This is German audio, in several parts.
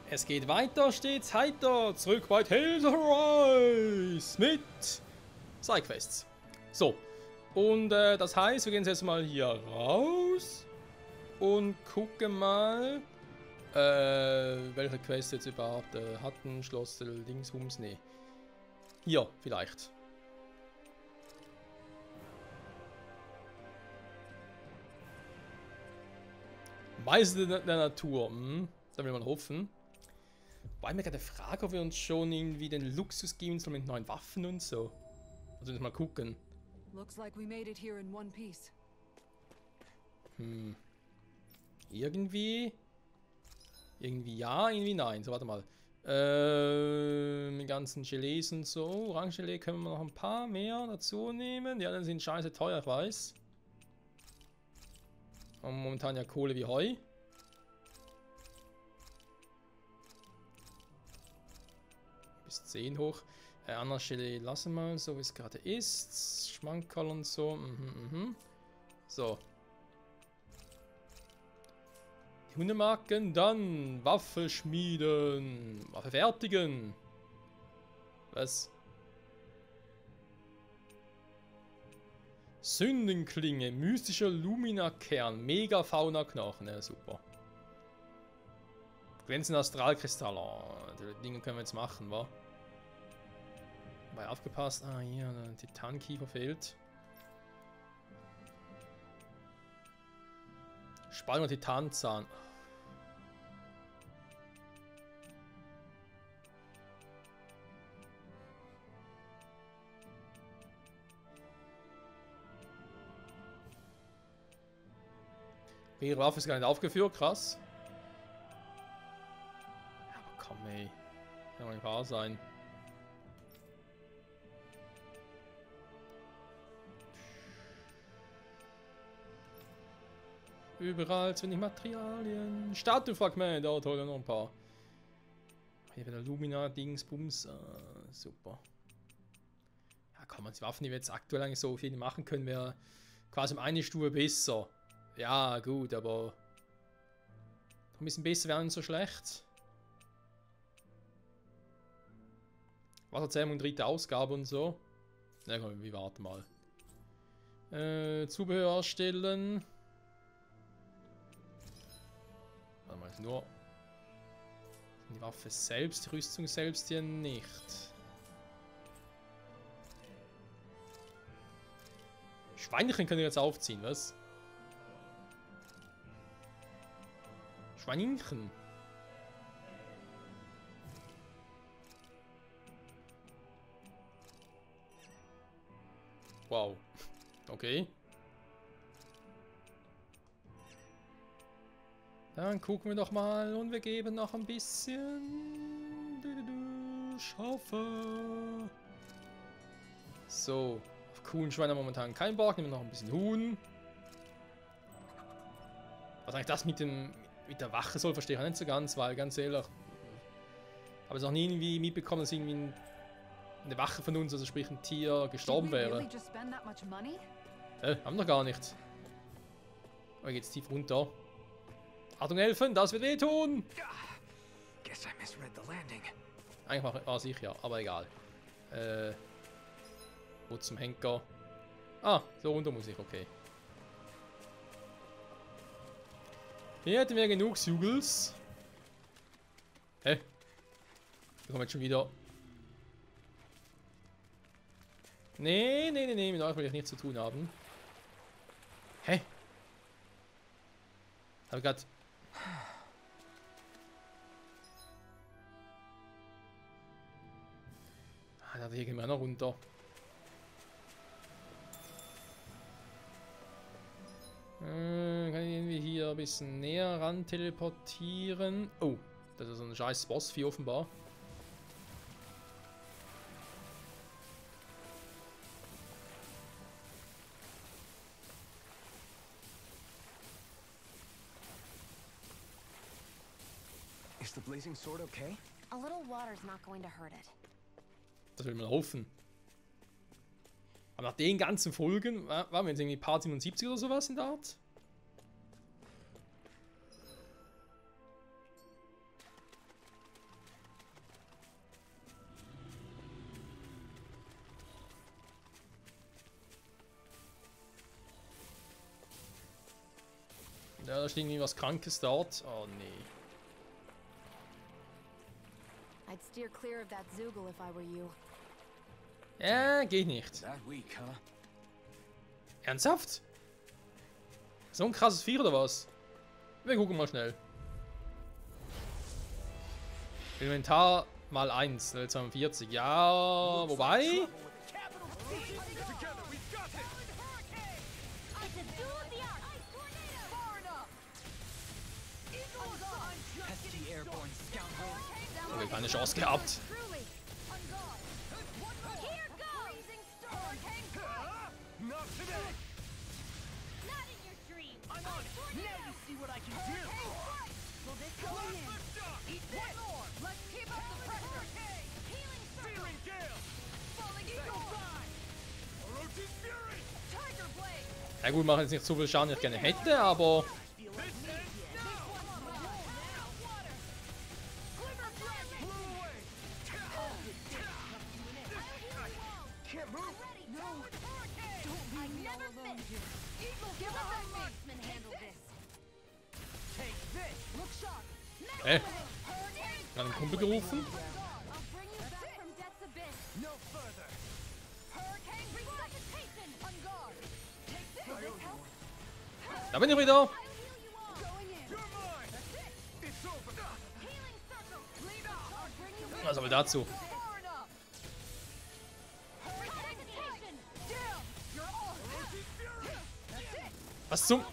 Es geht weiter, stets heiter, zurück bei Tales of Arise mit Sidequests. So, und das heißt, wir gehen jetzt mal hier raus und gucken mal, welche Quest jetzt überhaupt hatten, Schloss Dingsbums, nee. Hier, vielleicht. Meister der Natur, da will man hoffen. Wobei mir gerade frage, ob wir uns schon irgendwie den Luxus geben sollen mit neuen Waffen und so. Also mal gucken. Looks like we made it here in one piece. Irgendwie ja, irgendwie nein. So, warte mal. Die ganzen Gelees und so. Orangegelee können wir noch ein paar mehr dazu nehmen. Die anderen sind scheiße teuer, ich weiß. Haben momentan ja Kohle wie Heu. Bis 10 hoch. Ananas-Gelee lassen wir mal, so wie es gerade ist. Schmankerl und so. So. Die Hundemarken, dann Waffe schmieden. Waffe fertigen. Was? Sündenklinge, mystischer Lumina-Kern, Megafauna-Knochen. Ja, super. Glänzende Astralkristalle. Die Dinge können wir jetzt machen, wa? Mal aufgepasst. Ah, hier, der Titankiefer fehlt. Spaltung und Titanzahn. Ihre Waffe ist gar nicht aufgeführt, krass. Aber komm ey. Kann doch nicht wahr sein. Überall zu den Materialien. Statuefragment, da toll, noch ein paar. Hier wieder Lumina, Dings, Bums. Super. Ja, kann man die Waffen, die wir jetzt aktuell eigentlich so viel machen können, wäre quasi um eine Stufe besser. Ja, gut, aber ein bisschen besser wäre nicht so schlecht. Wasserzähmung, dritte Ausgabe und so. Na komm, wir warten mal. Zubehör erstellen. Warte mal, nur die Waffe selbst, die Rüstung selbst hier nicht. Schweinchen können wir jetzt aufziehen, was? Schweinchen. Wow. Okay. Dann gucken wir doch mal und wir geben noch ein bisschen Schafe. So. Auf Kuh und Schweine momentan kein Bock. Nehmen wir noch ein bisschen Huhn. Was eigentlich das mit der Wache soll, verstehe ich auch nicht so ganz, weil ganz ehrlich, habe es noch nie irgendwie mitbekommen, dass irgendwie eine Wache von uns, also sprich ein Tier, gestorben wäre. Haben wir gar nicht. Oh, hier geht's tief runter. Achtung, Elfen, das wird wehtun! Eigentlich war es ich ja, aber egal. Wo zum Henker? Ah, so runter muss ich, okay. Hier hätten wir genug Sugels. Hä? Wir kommen jetzt schon wieder. Nee, mit euch will ich nichts zu tun haben. Hä? Hab ich grad. Ah, da hier gehen wir noch runter. Kann ich irgendwie hier ein bisschen näher ran teleportieren? Oh, das ist so ein scheiß Bossvieh offenbar. Is the blazing sword okay? A little water's not going to hurt it. Das will man hoffen. Aber nach den ganzen Folgen, waren wir jetzt irgendwie Part 77 oder sowas in der Art? Ja, da steht irgendwie was Krankes dort. Oh nee. I'd steer clear of that Zoogle if I were you. Geht nicht. That weak, huh? Ernsthaft? So ein krasses Vieh oder was? Wir gucken mal schnell. Inventar mal 1, Level 42. Ja, wobei. Okay, keine Chance gehabt. Ja gut, machen jetzt nicht so viel Schaden, wie ich gerne hätte, aber... Hä? Ich habe einen Kumpel gerufen. Da bin ich wieder. Was haben wir dazu? Was zum...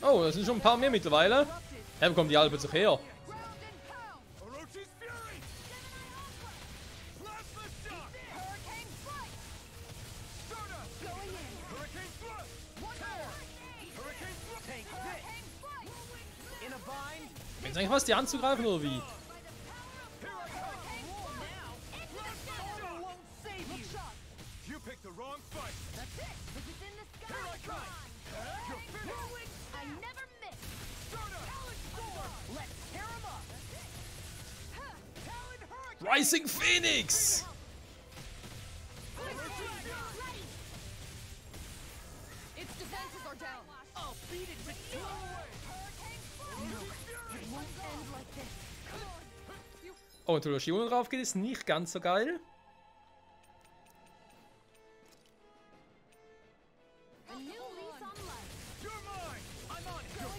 Oh, das sind schon ein paar mehr mittlerweile. Er bekommt die alle plötzlich her. Jetzt eigentlich was, die anzugreifen oder wie? Rising Phoenix! Oh, und Tuloshionen drauf geht, ist nicht ganz so geil.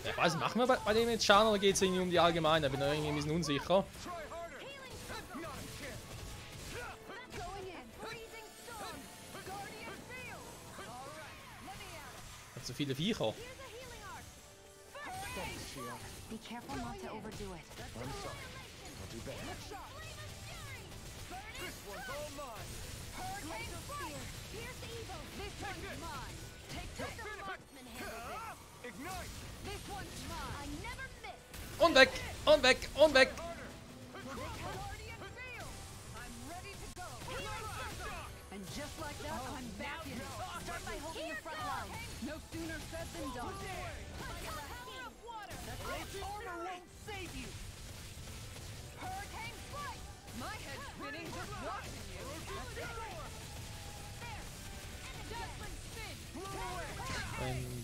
Ja, ich weiß nicht, machen wir bei dem jetzt Schaden oder geht es irgendwie um die Allgemeine? Ich bin da irgendwie ein bisschen unsicher. Hat so viele Viecher. Be careful not to overdo it. I'm sorry. I'll do better. This one's all mine. Glacial Spear. Here's the evil. This one's mine. Take the marksman handle this. Ignite. This one's mine. I never miss. Und weg! Und weg! Und weg! And just like that, I'm back in it. Start by holding the front line. No sooner said than done. Armor won't save you. Hurricane strike! My head's spinning just watching you.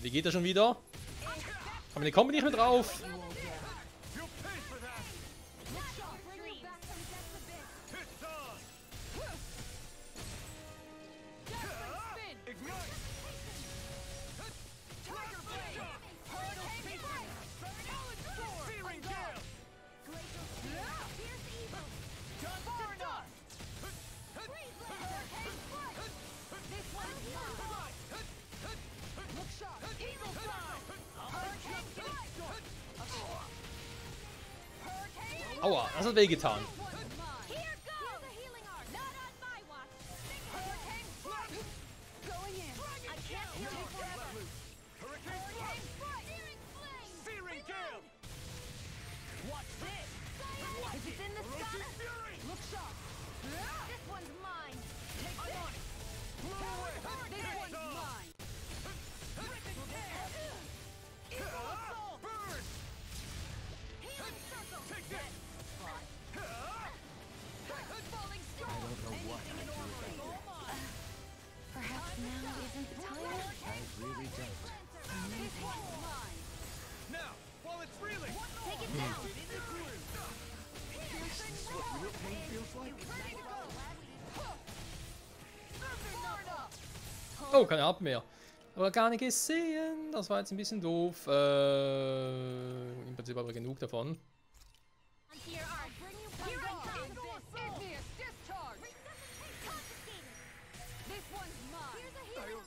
Wie geht er schon wieder? Aber die kommen nicht mehr drauf. You'll pay for that. It's on. Ignite. Tiger Blade. Searing Gale. Here's the evil. Done far enough. This one's mine. Look shot. Evil side. Hurricane strike. Aua, das hat wehgetan. Here goes. Here's a healing art. Not on my watch. Hurricane strike. Going in. I can't heal you forever. Hurricane Hurricane strike. Searing flame. Searing Gale. Watch this. Is it in the sky? Fury. Look sharp. This one's mine. Take I'm this. on it. Blew away. This It's one's on. mine. Burn. Healing circle. Take this. Falling strong. Now isn't the time. I really don't. This one's mine. Now, while it's reeling. Take it down. This is what real pain feels like. Ready to go. Fired up. Oh, keine Abwehr. Aber gar nicht gesehen. Das war jetzt ein bisschen doof. Im Prinzip aber genug davon. Onto your arm. Here it comes. Igneous discharge. Confiscated. This one's mine. Here's a healer.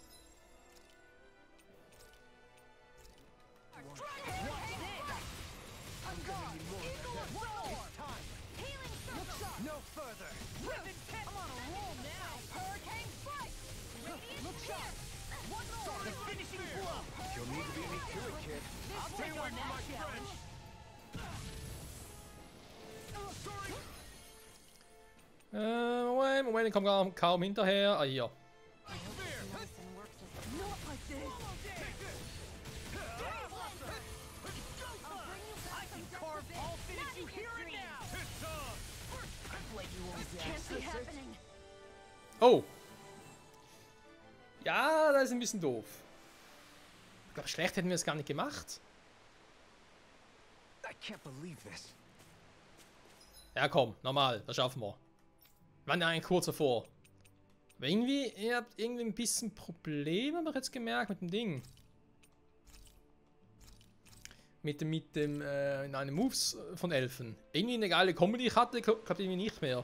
I'm gone. Eagle roar. Time. Healing circle. No further. Ribbon pit. I'm on a roll now. Hurricane strike. Look sharp. One more. The finishing blow. You'll need to beat me to it, kid. I'll take on that challenge. Sorry. Moment, ich komme kaum hinterher. Ah, hier. Medicine works as Not like this. I can carve all finish you here and now. It's Can't be happening. Oh. Ja, das ist ein bisschen doof. Ich glaube, schlecht hätten wir es gar nicht gemacht. I can't believe this. Ja, komm, normal, das schaffen wir. Wir waren ja eigentlich kurz davor. Aber irgendwie, ihr habt irgendwie ein bisschen Probleme, habe ich jetzt gemerkt, mit dem Ding. Mit dem in einem Moves von Elfen. Irgendwie eine geile Kombi, die ich hatte, klappt irgendwie nicht mehr.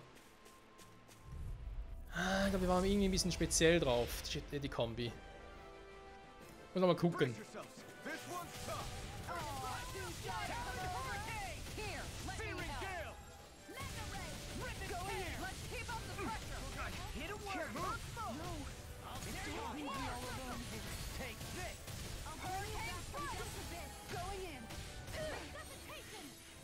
Ah, ich glaube, wir waren irgendwie ein bisschen speziell drauf, die Kombi. Muss noch mal gucken. Brace yourselves. This one's tough. Here, let me Searing help. gale. Go in. Let's keep up the pressure. Hit him where it hurts most. I'll be doing all of them. Take this. Hurricane strike. Going in.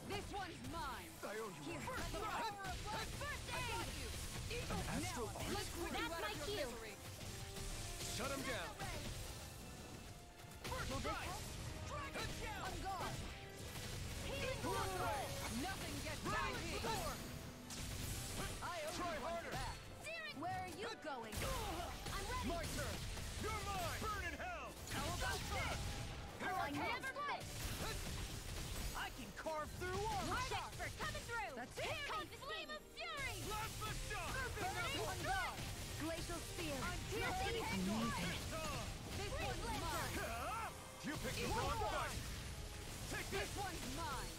This one's mine. I owe you Here, one. let the power of love. First aid. Eagle astral now. arc. Let's put you That's out my of cue. your misery. Shut him down. First strike. Dragon shell. I'm gone. healing Blow circle. away. Nothing gets by me. I owe Try you one harder. back. Searing. Where are you going? I'm ready. My turn. You're mine. Burn in hell. How about this? Here I I come. never quit. I can carve through armor. Art expert coming through. That's it. Flame of fury. Blast the shot. I'm gone. Glacial spear. I'm Nothing dealing. is amazing. It's on. This one's mine. You picked the One wrong more. fight. Take This this. one's mine.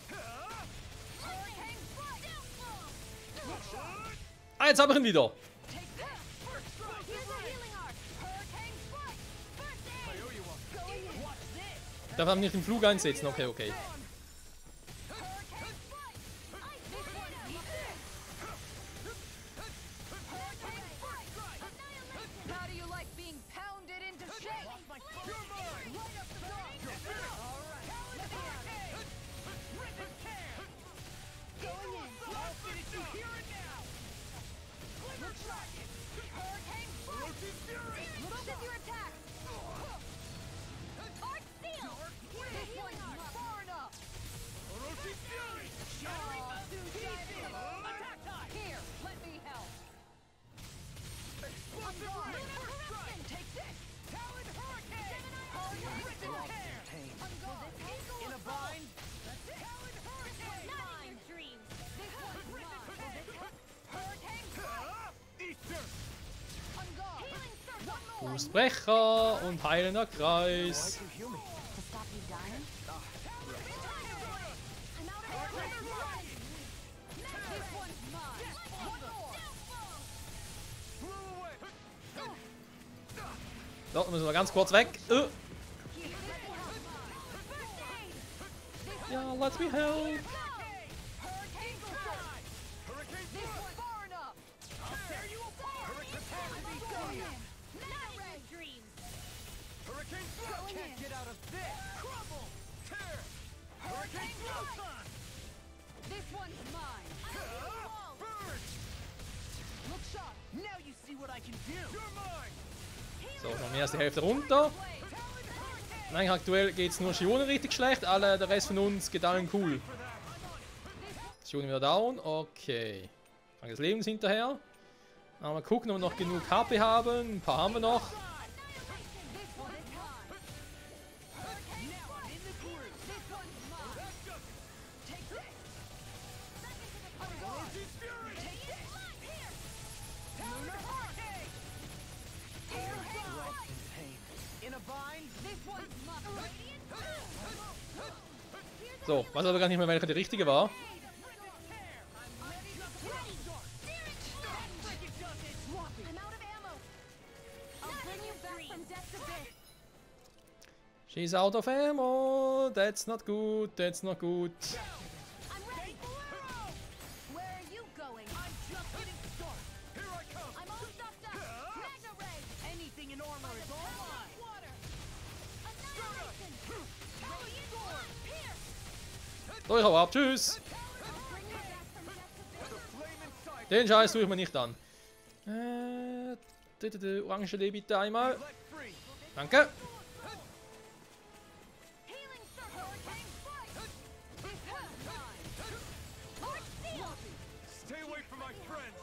Hurricane strike. Ah, jetzt haben wir ihn wieder. Take this. First strike. Here's a healing arc. Hurricane strike. First I aid. owe you one. Going in. Watch this. Darf man nicht den Flug einsetzen? Okay, okay. Hurricane strike. This one's mine. Hurricane strike. Annihilation. How do you like being pounded into shape? You're mine. Right up the front. All right. Let me out. Ribbon can. Going in. I'll finish you here and now. Glimmer dragon. Hurricane strike. Orochi Fury. Focus your attack. Arc seal. This one's mine. Far enough. Orochi Fury. Shattering Aw, the dude, diving. Attack time. Here, let me help. Explosive gone. ring. First strike. Take this. Talon Hurricane. Ribbon tear. I'm gone. In a bind. Talon Hurricane. Not in your dreams. This one's mine. Hurricane strike. Easter. I'm gone. Healing circle. One more. Fußbrecher und heilender Kreis. can heal me. To stop you dying? I'm out of Hurricane air. strike. This one's mine. One more. Blew away. So, müssen wir ganz kurz weg. Ja, let me help. Hurricane strike. Hurricane This one's far enough. I'll tear you apart. Hurricane Going in. Not in your dreams. Hurricane Flow. Going Can't in. get out of this. Crumble. Tear. Hurricane Flow time. This one's mine. Burn. Look sharp. Now you see what I can do. You're mine. So, noch mehr als die Hälfte runter. Nein, aktuell geht es nur Shione richtig schlecht. Der Rest von uns geht allen cool. Shione wieder down. Okay. Fang des Lebens hinterher. Mal gucken, ob wir noch genug HP haben. Ein paar haben wir noch. Lunar Fury! Lunar Hurricane! Rock in pain. In a bind? This one's mine. So, weiß aber gar nicht mehr, welche die richtige war. I'm out of ammo. I'll bring you back from death's abyss. She's out of ammo. That's not good. That's not good. I'm ready. Where are you going? I'm just getting started. Here I come. I'm all stuffed up. Magna ray. Anything in armor is all mine. Water. Annihilation. Storm. Pierce. So, ich hau ab. Tschüss. Bring you back from death's abyss. Flame inside. Den Scheiß tue ich mir nicht an. Orange bitte einmal. Let free. Danke. Healing circle. Hurricane strike. This one's mine. Lord Steel. Stay away from my friends.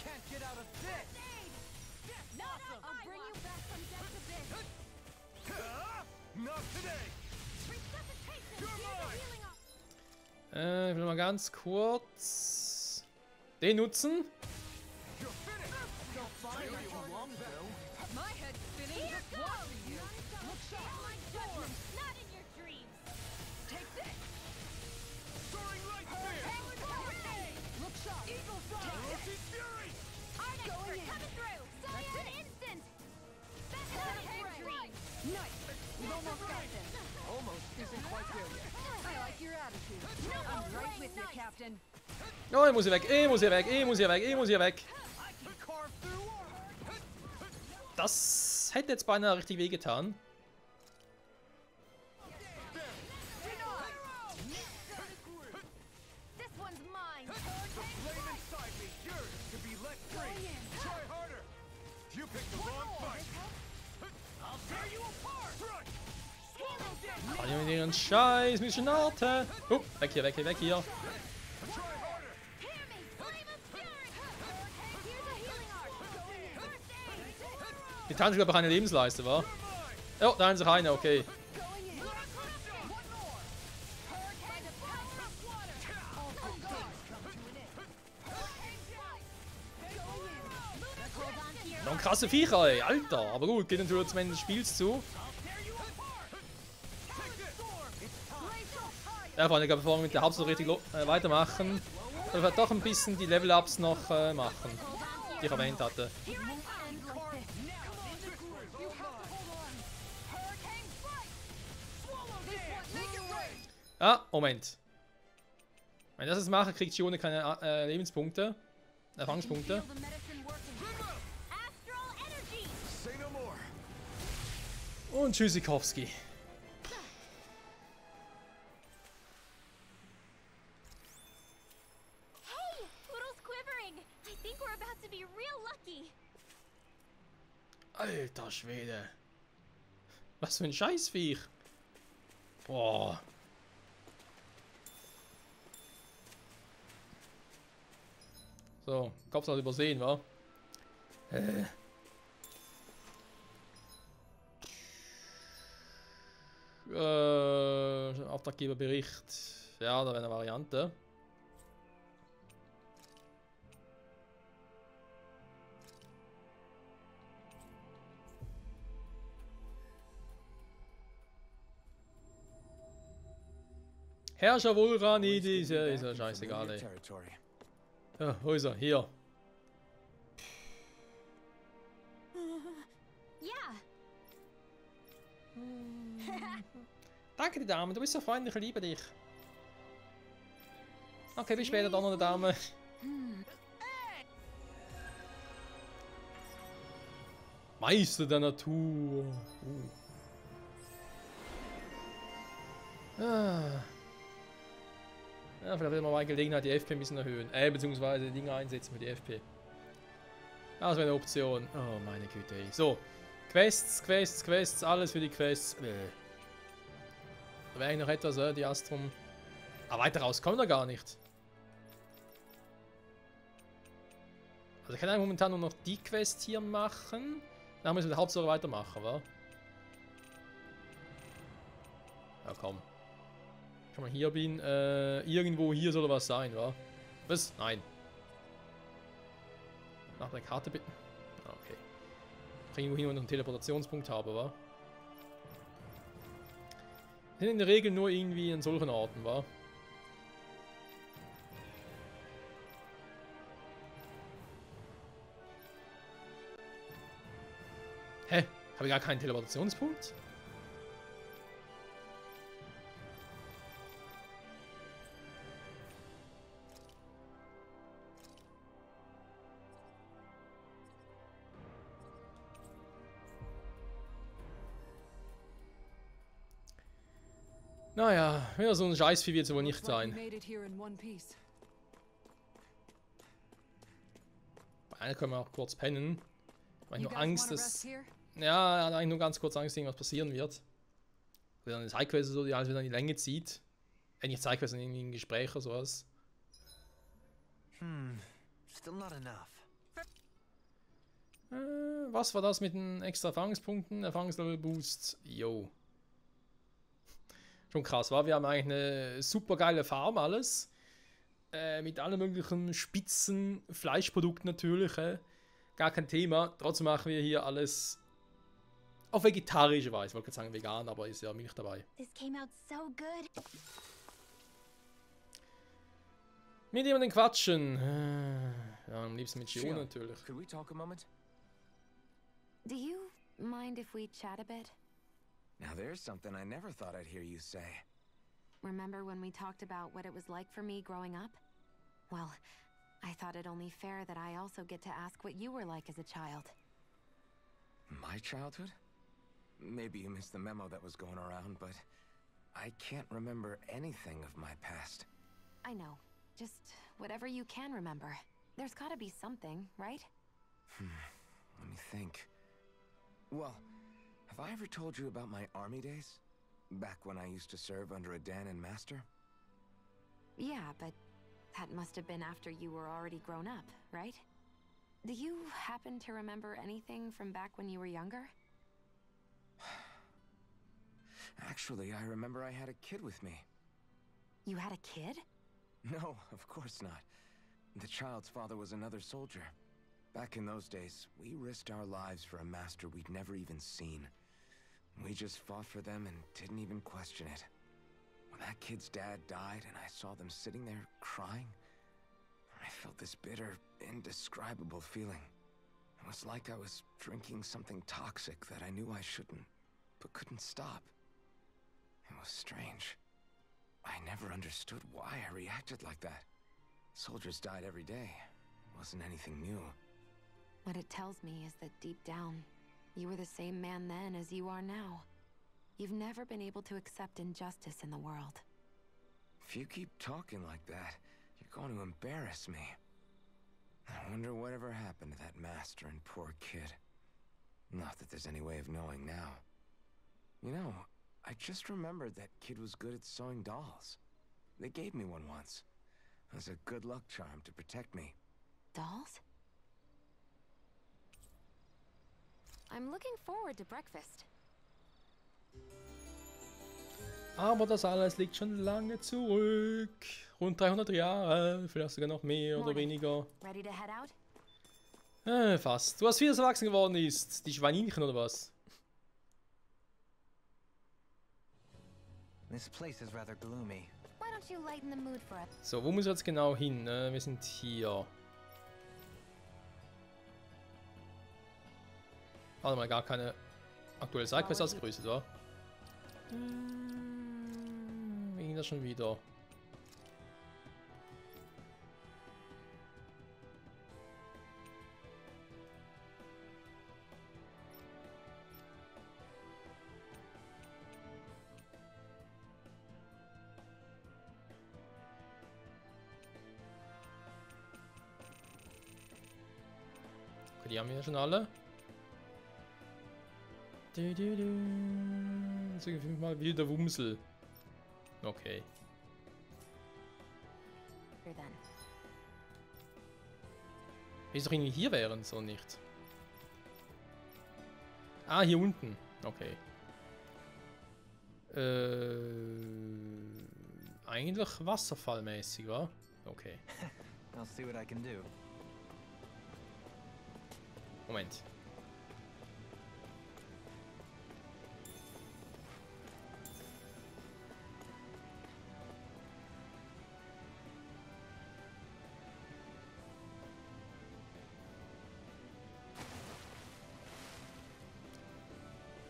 Can't get out of this. I'll bring you back from death's abyss. Not today. Resuscitation. You're Here's a mine. healing op. Ich will mal ganz kurz den nutzen. You're finished. Don't find me long though. My head's spinning just watching you. Look sharp. My judgment, not in your dreams. Take this. Soaring light spear. Look sharp. Eagle fly. Lucy Fury. Arnex, Going we're in. coming through. Cyan instant. That's not in your dreams. Nice. We've almost got this. Almost isn't quite there yet. I like your attitude. I'm right with you, Captain. Oh, ich muss hier weg. Ich muss hier weg. Ich muss hier weg. Ich muss hier weg. I can carve through armor. Das hätte jetzt beinahe richtig wehgetan. This one's mine. Flame inside me. Yours to be let free. Try harder. You picked the wrong fight. I'll tear you apart. Run. Kann ich mit ihren Scheiß bisschen warten. Oh, weg hier, weg hier, weg hier. Try harder. Hear me. Flame of fury. Here's a healing art. First aid. Die Tanz, glaube ich, eine Lebensleiste, war. Oh, da haben sich eine, okay. Going in. One more. By the power of water. All good things come to an end. Going in. Hold on to your Noch krasse Viecher, ey. Alter. Aber gut, geht natürlich zum Ende des Spiels zu. Tear you apart. Take this. It's time. Ja, Freunde, ich glaube, bevor wir mit der Hauptstory richtig weitermachen, soll ich doch ein bisschen die Level-Ups noch machen, die ich erwähnt hatte. Here I end like this. Come on, Nicholas. You have to hold on. Hurricane strike. Swallow this one. Make it rain. Ah, Moment. Wenn ich das jetzt mache, kriegt Shione keine Lebenspunkte. Erfahrungspunkte. Feel the medicine working. astral energy. Say no more. Und Tschüssikowski. Hey, Poodle's quivering. I think we're about to be real lucky. Alter Schwede. Was für ein Scheißviech. Boah. So, Kopf hat übersehen, wa? Auftraggeberbericht. Ja, da wäre eine Variante. Herrscher Vulrani, ist ja scheißegal, ey. Territory. Ja, wo ist er? Hier. Yeah. Danke, die Dame, du bist so freundlich, ich liebe dich. Okay, bis später, dann noch eine Dame. Meister der Natur. Ah. Ja, vielleicht wird man mal Gelegenheit, die FP ein bisschen erhöhen. Beziehungsweise Dinge einsetzen für die FP. Das wäre eine Option. Oh, meine Güte, ey. So. Quests, Quests, Quests, alles für die Quests. Da wäre eigentlich noch etwas, die Astrum. Aber weiter raus kommt er gar nicht. Also ich kann eigentlich momentan nur noch die Quest hier machen. Dann müssen wir die Hauptsache weitermachen, wa? Ja, komm. Schon mal hier bin. Irgendwo hier soll was sein, wa? Was? Nein. Nach der Karte bitten. Okay. Kann ich nur hin und einen Teleportationspunkt haben, wa? Sind in der Regel nur irgendwie an solchen Orten, wa? Hä? Habe ich gar keinen Teleportationspunkt? Naja, wieder so ein Scheißvieh wird es wohl nicht Looks like we sein. made it here in one piece. Bei einer können wir auch kurz pennen. Weil ich You nur guys Angst, wanna rest dass... here? Ja, er hat eigentlich nur ganz kurz Angst, irgendwas passieren wird. Oder eine Sidequest so, die alles wieder in die Länge zieht. Nicht Sidequest, sondern irgendwie ein Gespräch oder sowas. Still not enough. Was war das mit den extra Erfahrungspunkten? Erfahrungslevel Boost. Yo. Schon krass, war. Wir haben eigentlich eine super geile Farm, alles. Mit allen möglichen Spitzen, Fleischprodukten natürlich. Gar kein Thema. Trotzdem machen wir hier alles auf vegetarische Weise. Ich wollte gerade sagen vegan, aber ist ja Milch dabei. This came out so good. Mit jemandem quatschen. Ja, am liebsten mit Shion Shion, natürlich. Could we talk a moment? Do you mind if we chat a bit? Now there's something I never thought I'd hear you say. Remember when we talked about what it was like for me growing up? Well, I thought it only fair that I also get to ask what you were like as a child. My childhood? Maybe you missed the memo that was going around, but I can't remember anything of my past. I know. Just whatever you can remember. There's gotta be something, right? Let me think. Well, have I ever told you about my army days? Back when I used to serve under a Danon master? Yeah, but that must have been after you were already grown up, right? Do you happen to remember anything from back when you were younger? Actually, I remember I had a kid with me. You had a kid? No, of course not. The child's father was another soldier. Back in those days, we risked our lives for a master we'd never even seen. We just fought for them and didn't even question it. When that kid's dad died and I saw them sitting there crying, I felt this bitter, indescribable feeling. It was like I was drinking something toxic that I knew I shouldn't, but couldn't stop. It was strange. I never understood why I reacted like that. Soldiers died every day. It wasn't anything new. What it tells me is that deep down, you were the same man then as you are now. You've never been able to accept injustice in the world. If you keep talking like that, you're going to embarrass me. I wonder whatever happened to that master and poor kid. Not that there's any way of knowing now. You know, I just remembered that kid was good at sewing dolls. They gave me one once. As a good luck charm to protect me. Dolls? I'm looking forward to breakfast. Aber das alles liegt schon lange zurück. Rund 300 Jahre, vielleicht sogar noch mehr oder weniger. Ready to head out? Fast. Du hast vieles erwachsen geworden ist. Die Schweininchen oder was? This place is rather gloomy. Why don't you lighten the mood for us? So, wo muss ich jetzt genau hin? Wir sind hier. Warte mal, gar keine aktuelle Sidequest ausgerüstet, oder? Wie ging das schon wieder? Okay, die haben wir ja schon alle. So, 5-mal wilder Wumsel. Okay. Here then. Wie es doch irgendwie hier wären, so nicht. Ah, hier unten. Okay. Eigentlich wasserfallmäßig, wa? Okay. I'll see what I can do. Moment.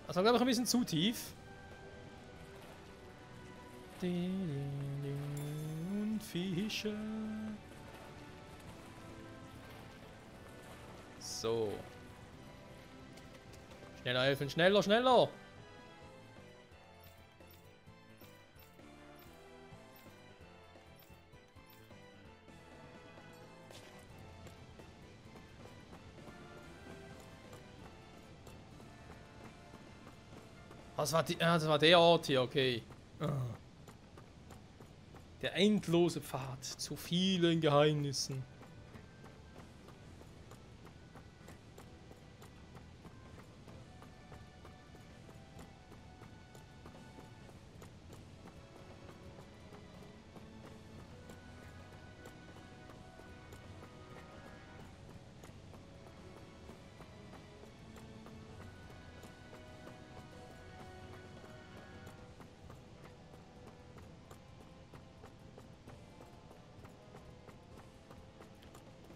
Das war, glaube ich, ein bisschen zu tief. Und Fische. So. Schneller helfen, schneller, schneller! Das war der Ort hier, okay. Der endlose Pfad zu vielen Geheimnissen.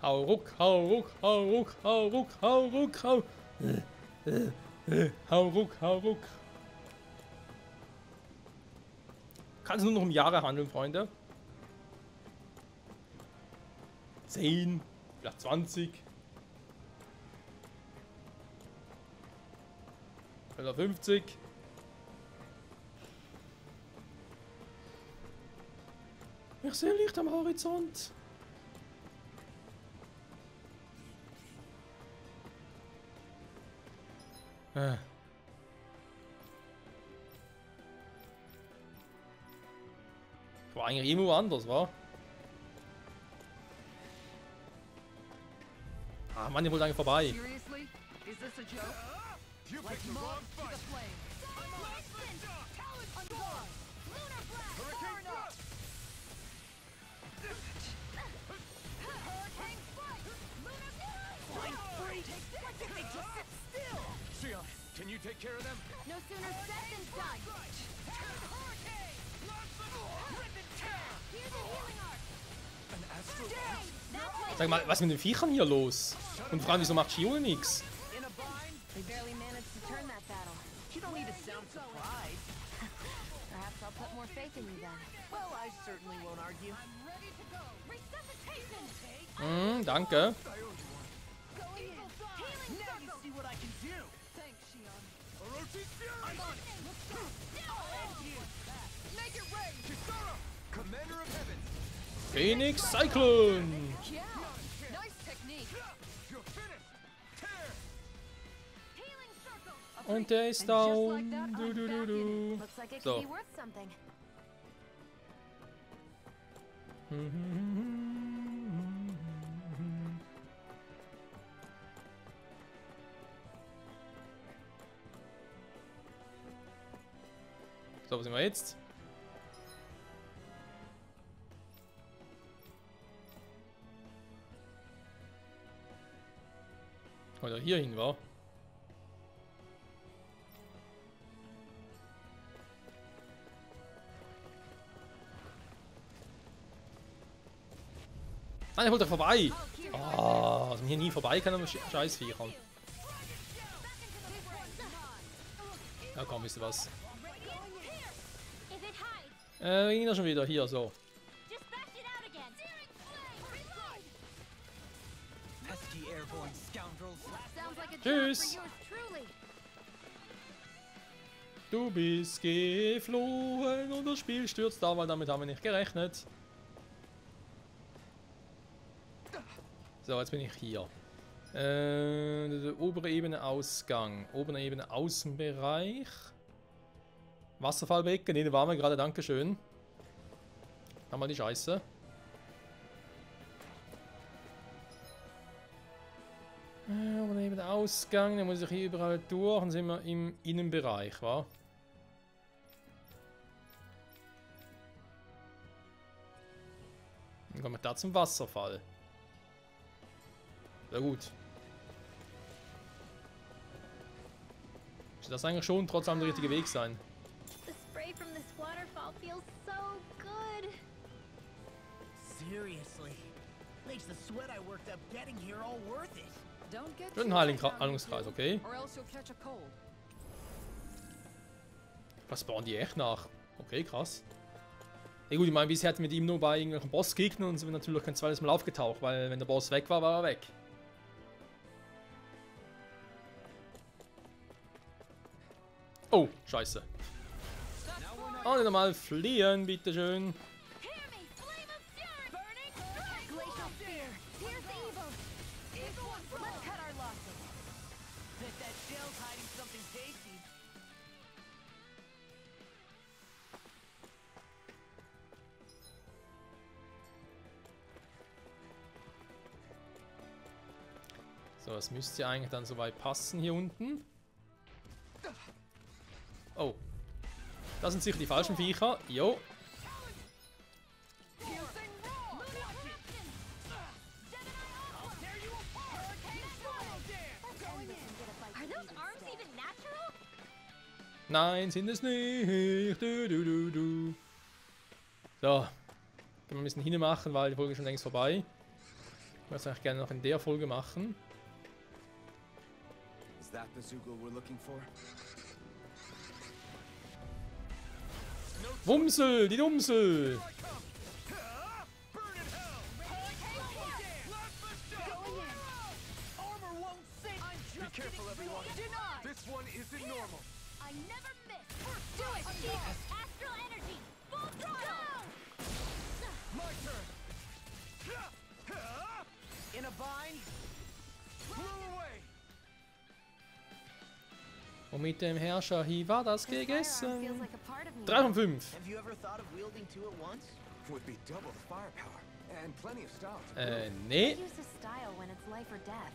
Hau ruck, hau ruck, hau ruck, hau ruck, hau ruck, hau. Hau ruck, hau ruck. Kann es nur noch um Jahre handeln, Freunde. 10, vielleicht 20. Oder 50. Ich sehe Licht am Horizont. Ich war eigentlich immer woanders, wa? Ah, Mann, ihr wollt eigentlich vorbei. Seriously? Is this a joke? Like moth to the flame. I'm on. Talon storm. Lunar blast. Burn up. Hurricane strike. Lunar blind freak. Why can't they just sit still? Shion, can you take care of them? No sooner said than done. Hurricane. Rip and tear. Here's a healing arc. An astral Down. That's my Sag mal, was ist mit den Viechern hier los? Und vor allem, wieso macht Shion nichts? in a bind. We barely managed to turn that battle. You don't need to sound surprised. Perhaps I'll put more faith in you then. Well, I certainly won't argue. I'm ready to go. Resuscitation. Danke. Going in. Healing now you see what I can do. Thanks, Shion. Orochi's Fury! I'm on it. I'll end you. Make it rain. Kisara! Commander of Heaven! Phoenix Cyclone. Yeah. Nice technique. You're finished! Tear! Healing circle. Und der ist And just down. like that, Du, I'm du, du, back du. Looks like it So. could be worth something. So, wo sind wir jetzt? Oder hier hin war. Nein, ich wollte vorbei. Ah, dass man hier nie vorbei kann an Scheißviechern. Ja komm, wisst ihr was? If it hides, Ging da schon wieder. Hier, so. just bash it out again. Pesky airborne scoundrels. Sounds like a job Tschüss. for yours truly. Du bist geflohen und das Spiel stürzt da, weil damit haben wir nicht gerechnet. So, jetzt bin ich hier. Obere Ebene Ausgang. Obere Ebene Außenbereich. Wasserfallbecken, da waren wir gerade, dankeschön. Haben wir die Scheiße. Obere Ebene Ausgang, dann muss ich hier überall durch, dann sind wir im Innenbereich, wa? Dann kommen wir da zum Wasserfall. Ja gut. Müsste das eigentlich schon trotz allem der richtige Weg sein. The spray from this waterfall feels so good. Seriously. Makes the sweat I worked up getting here all worth it. Don't get Ein too Heilungskreis, down, okay. or else you'll catch a cold. Was bauen die echt nach? Okay, krass. Ja gut, ich meine, bisher hatten wir mit ihm nur bei irgendwelchen Bossgegnern und sind wir natürlich kein zweites Mal aufgetaucht, weil wenn der Boss weg war, war er weg. Oh, scheiße. Oh, nicht nochmal fliehen, bitteschön. Hear me, flame of fury! Burning Glacial Spear! Here's evil! Let's cut our losses. Bet that shell's hiding something tasty. So, das müsste ja eigentlich dann soweit passen hier unten. Oh. Das sind sicher die falschen Viecher. Jo. Are those arms even natural? Nein, sind es nicht. Du. So. Können wir ein bisschen hinmachen, weil die Folge ist schon längst vorbei. Ich würde es eigentlich gerne noch in der Folge machen. Is that the Zugel we're looking for? Wumsel, die Dumsel. Armor won't save. I'm just Careful, everyone. Denied! This one isn't normal. I never miss. Do it, Steve! Astral energy! Full throttle! My turn. in a bind. Blow away. Und mit dem Herrscher hier war das This firearm feels gegessen. like a part of me. 3 von 5. Have you ever thought of wielding two at once? Would be double the firepower and plenty of style. Nee. Use the style when it's life or death.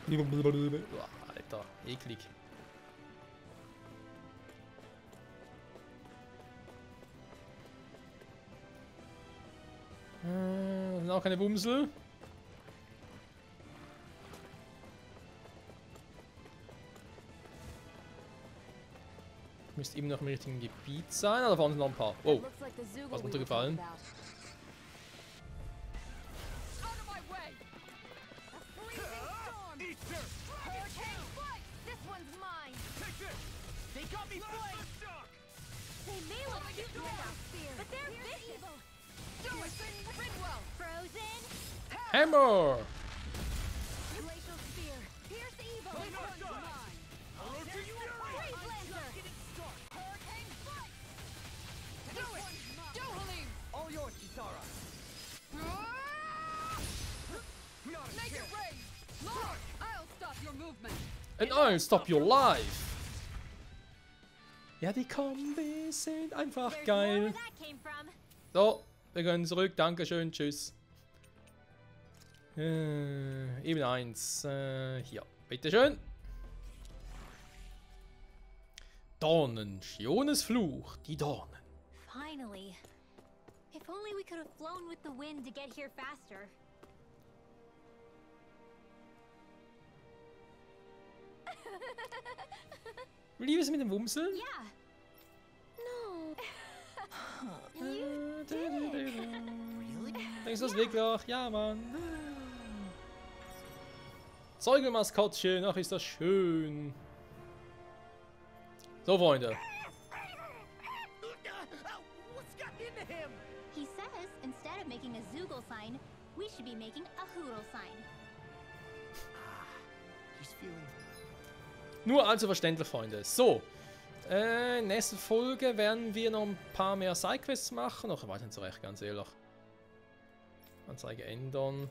Boah, Alter, eklig. Sind auch keine Wumsel. Müsste eben noch im richtigen Gebiet sein. Da vorne sind noch ein paar. Wow. Looks like the Zoogle Was we were runtergefallen? talking about. Out of my way! A freezing storm! Easter. Hurricane flight! This one's mine! Take this. They got me flanked. They may look cute in that sphere, but they're vicious! Do it! Ridwell! Frozen! Hammer! Glacial Spear! Here's evil! This one's mine! Erotic fury. Freeze Lancer! Hurricane Flight! Do it! Do Halim! All yours, Kisara. Not a Make it chance. rain! Look! I'll stop your movement! And I'll stop your life! Ja, die Kombis sind einfach There's more geil. where that came from. So, wir gehen zurück. Dankeschön, tschüss. Ebene 1. Hier, bitteschön. Dornen, Shiones Fluch, die Dornen. Finally. If only we could have flown with the wind to get here faster. Wie ist es mit dem Wumsel? Yeah. No. You did it. Really? Denkst du das wirklich? Ja, Mann. Zeugelmaskottchen, ach ist das schön. So, Freunde. What's got into him? He says instead of making a Zoogle sign, we should be making a Hoodle sign. He's feeling. Nur allzu verständlich, Freunde. So. Nächste Folge werden wir noch ein paar mehr Sidequests machen. Ach, ich weiß nicht so recht, ganz ehrlich. Anzeige ändern.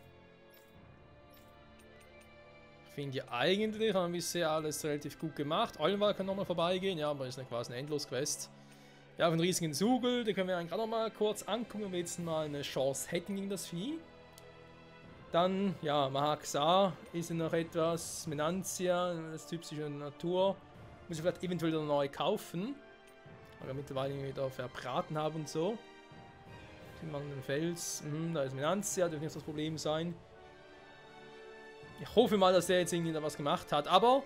Ich finde ja eigentlich, haben wir bisher alles relativ gut gemacht. Eulenwald kann nochmal vorbeigehen, ja, aber ist eine quasi eine Endlos-Quest. Ja, auf den riesigen Zugel, den können wir eigentlich auch nochmal kurz angucken, wenn wir jetzt mal eine Chance hätten gegen das Vieh. Dann, ja, Mahaxa ist ja noch etwas, Menantia, das typische Natur. Muss ich vielleicht eventuell wieder neu kaufen. Weil ich mittlerweile wieder verbraten habe und so. Finden wir einen Fels. Da ist Menantia, dürfte nicht das Problem sein. Ich hoffe mal, dass der jetzt irgendwie da was gemacht hat. Aber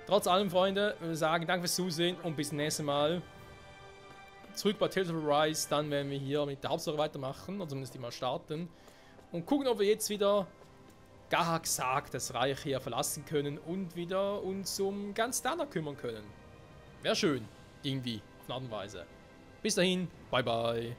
trotz allem, Freunde, würde ich sagen, danke fürs Zusehen und bis zum nächsten Mal. Zurück bei Tales of Arise, dann werden wir hier mit der Hauptstory weitermachen, oder zumindest die mal starten. Und gucken, ob wir jetzt wieder Gahak-Sag, das Reich hier verlassen können und wieder uns um ganz Dana kümmern können. Wäre schön, irgendwie, auf eine Art und Weise. Bis dahin, bye bye.